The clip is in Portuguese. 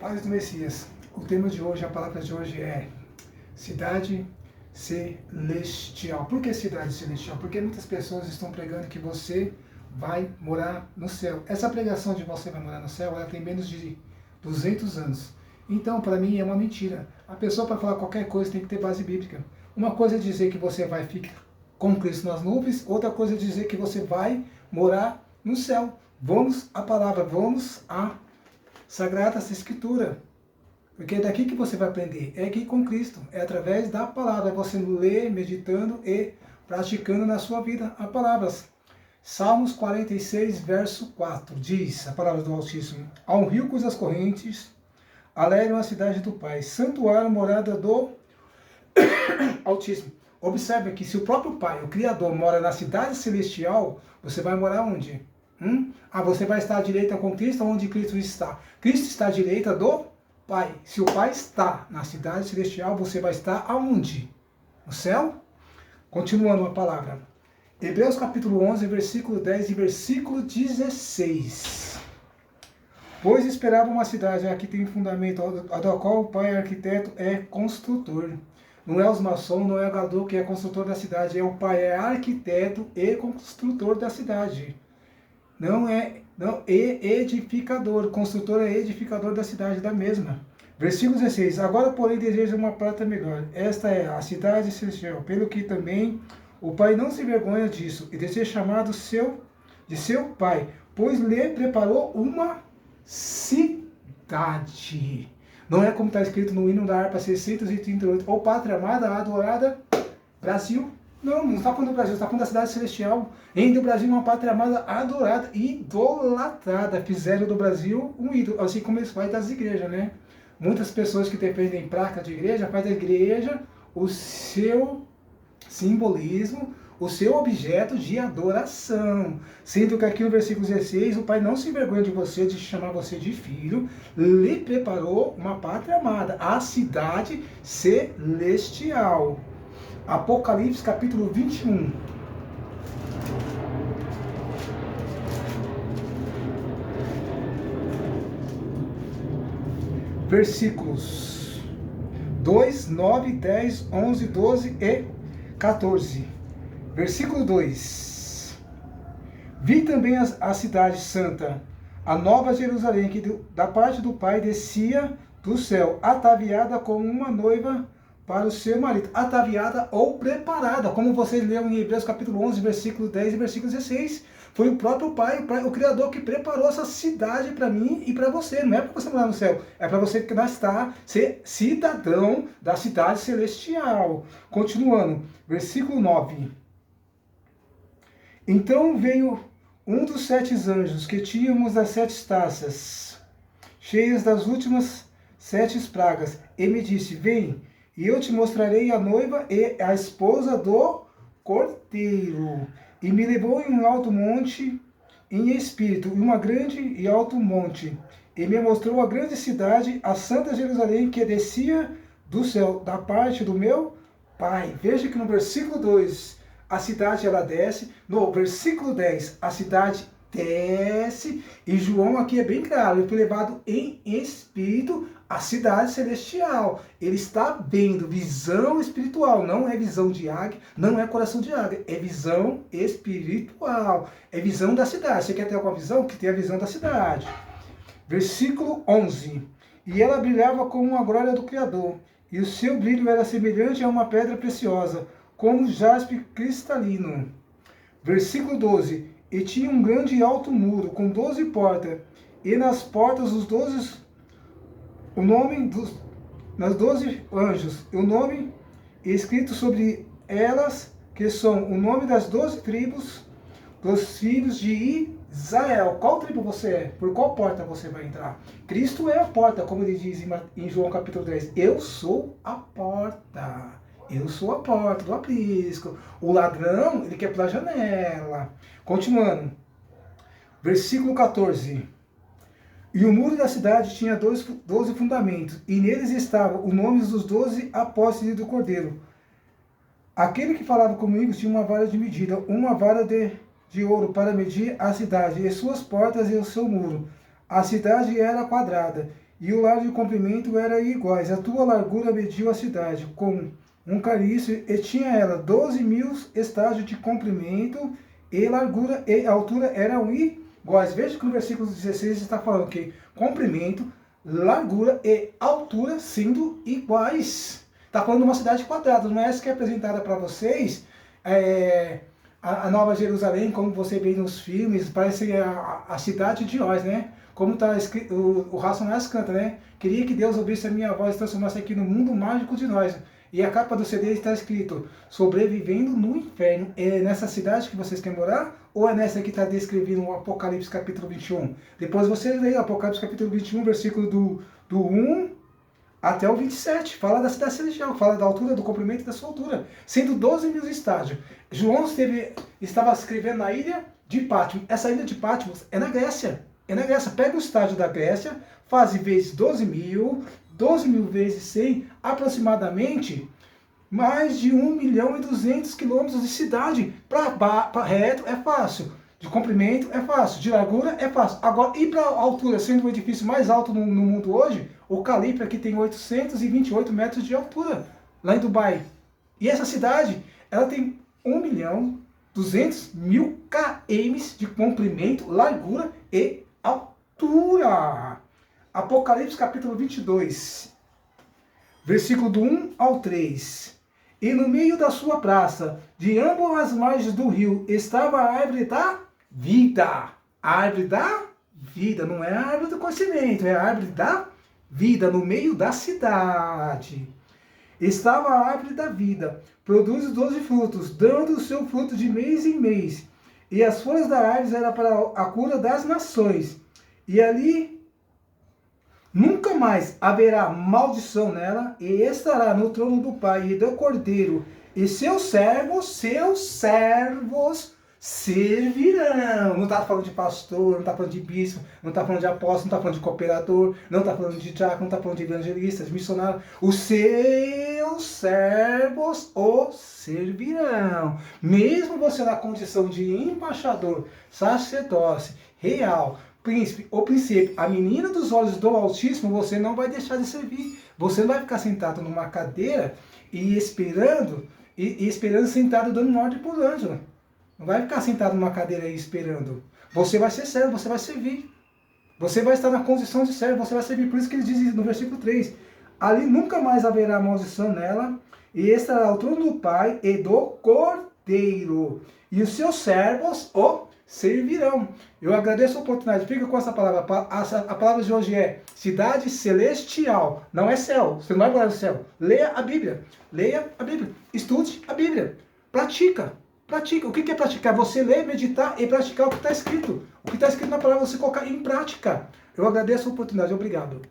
Paz do Messias. O tema de hoje, a palavra de hoje é cidade celestial. Por que cidade celestial? Porque muitas pessoas estão pregando que você vai morar no céu. Essa pregação de você vai morar no céu, ela tem menos de 200 anos. Então, para mim, é uma mentira. A pessoa, para falar qualquer coisa, tem que ter base bíblica. Uma coisa é dizer que você vai ficar com Cristo nas nuvens, outra coisa é dizer que você vai morar no céu. Vamos à palavra, vamos à Sagrada Escritura. Porque é daqui que você vai aprender. É aqui com Cristo. É através da palavra. É você ler, meditando e praticando na sua vida a palavras. Salmos 46, verso 4. Diz a palavra do Altíssimo. Há um rio cujas correntes alegram a cidade do Pai. Santuário, morada do Altíssimo. Observe que se o próprio Pai, o Criador, mora na cidade celestial, você vai morar onde? Você vai estar à direita com Cristo, onde Cristo está. Cristo está à direita do Pai. Se o Pai está na cidade celestial, você vai estar aonde? No céu? Continuando a palavra. Hebreus capítulo 11, versículo 10 e versículo 16. Pois esperava uma cidade a que tem fundamento, a da qual o Pai arquiteto é construtor. Não é os maçons, não é o Gadol que é construtor da cidade, é o Pai, é arquiteto e construtor da cidade. Não é edificador, construtor é edificador da cidade da mesma. Versículo 16. Agora, porém, deseja uma prata melhor. Esta é a cidade celestial, pelo que também o Pai não se envergonha disso, e de ser chamado de seu Pai, pois lhe preparou uma cidade. Não é como está escrito no hino da harpa 638, ó Pátria amada, adorada, Brasil. Não está falando do Brasil, está falando da cidade celestial. Ainda o Brasil é uma pátria amada, adorada, idolatrada. Fizeram do Brasil um ídolo, assim como eles fazem das igrejas, né? Muitas pessoas que defendem placa de igreja, fazem da igreja o seu simbolismo, o seu objeto de adoração. Sendo que aqui no versículo 16, o Pai não se envergonha de você, de chamar você de filho, lhe preparou uma pátria amada, a cidade celestial. Apocalipse capítulo 21. Versículos 2, 9, 10, 11, 12 e 14. Versículo 2. Vi também a cidade santa, a nova Jerusalém, que da parte do Pai descia do céu, ataviada como uma noiva para o seu marido, ataviada ou preparada, como vocês leram em Hebreus capítulo 11, versículo 10 e versículo 16, foi o próprio Pai, o Criador, que preparou essa cidade para mim e para você. Não é para você morar no céu, é para você que está ser cidadão da cidade celestial. Continuando, versículo 9. Então veio um dos 7 anjos que tínhamos as 7 taças, cheias das últimas 7 pragas, e me disse: vem, e eu te mostrarei a noiva e a esposa do Cordeiro. E me levou em um alto monte, em espírito, em uma grande e alto monte. E me mostrou a grande cidade, a santa Jerusalém, que descia do céu, da parte do meu Pai. Veja que no versículo 2, a cidade ela desce. No versículo 10, a cidade desce. E João aqui é bem claro, ele foi levado em espírito à cidade celestial. Ele está vendo visão espiritual, não é visão de águia, não é coração de águia, é visão espiritual, é visão da cidade. Você quer ter alguma visão? Que tenha a visão da cidade. Versículo 11. E ela brilhava como a glória do Criador, e o seu brilho era semelhante a uma pedra preciosa, como jaspe cristalino. Versículo 12. E tinha um grande e alto muro, com 12 portas, e nas portas os 12 o nome nas 12 anjos, o nome escrito sobre elas, que são o nome das 12 tribos dos filhos de Israel. Qual tribo você é? Por qual porta você vai entrar? Cristo é a porta, como ele diz em João capítulo 10. Eu sou a porta. Eu sou a porta do aprisco. O ladrão, ele quer pela janela. Continuando. Versículo 14. E o muro da cidade tinha 12 fundamentos, e neles estavam os nomes dos 12 apóstolos do Cordeiro. Aquele que falava comigo tinha uma vara de medida, uma vara de ouro para medir a cidade, e suas portas e o seu muro. A cidade era quadrada, e o lado de comprimento era iguais. A tua largura mediu a cidade com um caliço, e tinha ela 12.000 estádios de comprimento, e largura e altura eram iguais. Veja que no versículo 16 está falando que comprimento, largura e altura sendo iguais. Está falando de uma cidade quadrada, não é essa que é apresentada para vocês, a Nova Jerusalém, como você vê nos filmes, parece a cidade de Oz, né? Como está escrito, o Racionais canta, né? Queria que Deus ouvisse a minha voz e transformasse aqui no mundo mágico de nós. E a capa do CD está escrito, sobrevivendo no inferno. É nessa cidade que vocês querem morar? Ou é nessa que está descrevendo o Apocalipse capítulo 21? Depois vocês leem o Apocalipse capítulo 21, versículo do 1 até o 27. Fala da cidade celestial, fala da altura, do comprimento e da sua altura. Sendo 12.000 estádios. João estava escrevendo na ilha de Patmos. Essa ilha de Patmos é na Grécia. É na Grécia. Pega o estádio da Grécia, faz vezes 12.000, 12.000 vezes 100, aproximadamente mais de 1.200.000 quilômetros de cidade. Para reto é fácil, de comprimento é fácil, de largura é fácil. Agora, e para a altura, sendo o edifício mais alto no mundo hoje, o Calipe aqui tem 828 metros de altura, lá em Dubai. E essa cidade, ela tem 1.200.000 km de comprimento, largura e altura. Apocalipse capítulo 22, versículo do 1 ao 3. E no meio da sua praça, de ambas as margens do rio, estava a árvore da vida. A árvore da vida, não é a árvore do conhecimento, é a árvore da vida, no meio da cidade. Estava a árvore da vida, produz 12 frutos, dando o seu fruto de mês em mês. E as folhas da árvore eram para a cura das nações. E ali nunca mais haverá maldição nela, e estará no trono do Pai e do Cordeiro, e seus servos servirão. Não está falando de pastor, não está falando de bispo, não está falando de apóstolo, não está falando de cooperador, não está falando de diácono, não está falando de evangelistas, missionários. Os seus servos o servirão. Mesmo você na condição de embaixador, sacerdote, real, príncipe ou princípio, a menina dos olhos do Altíssimo, você não vai deixar de servir. Você não vai ficar sentado numa cadeira e esperando sentado dando ordem por anjo. Não vai ficar sentado numa cadeira aí esperando. Você vai ser servo, você vai servir. Você vai estar na condição de servo, você vai servir. Por isso que ele diz no versículo 3, ali nunca mais haverá maldição nela, e estará ao trono do Pai e do Cordeiro, e os seus servos o servirão. Eu agradeço a oportunidade. Fica com essa palavra. A palavra de hoje é cidade celestial. Não é céu. Você não vai morar no céu. Leia a Bíblia. Leia a Bíblia. Estude a Bíblia. Pratica. Pratica. O que é praticar? Você ler, meditar e praticar o que está escrito. O que está escrito na palavra você colocar em prática. Eu agradeço a oportunidade. Obrigado.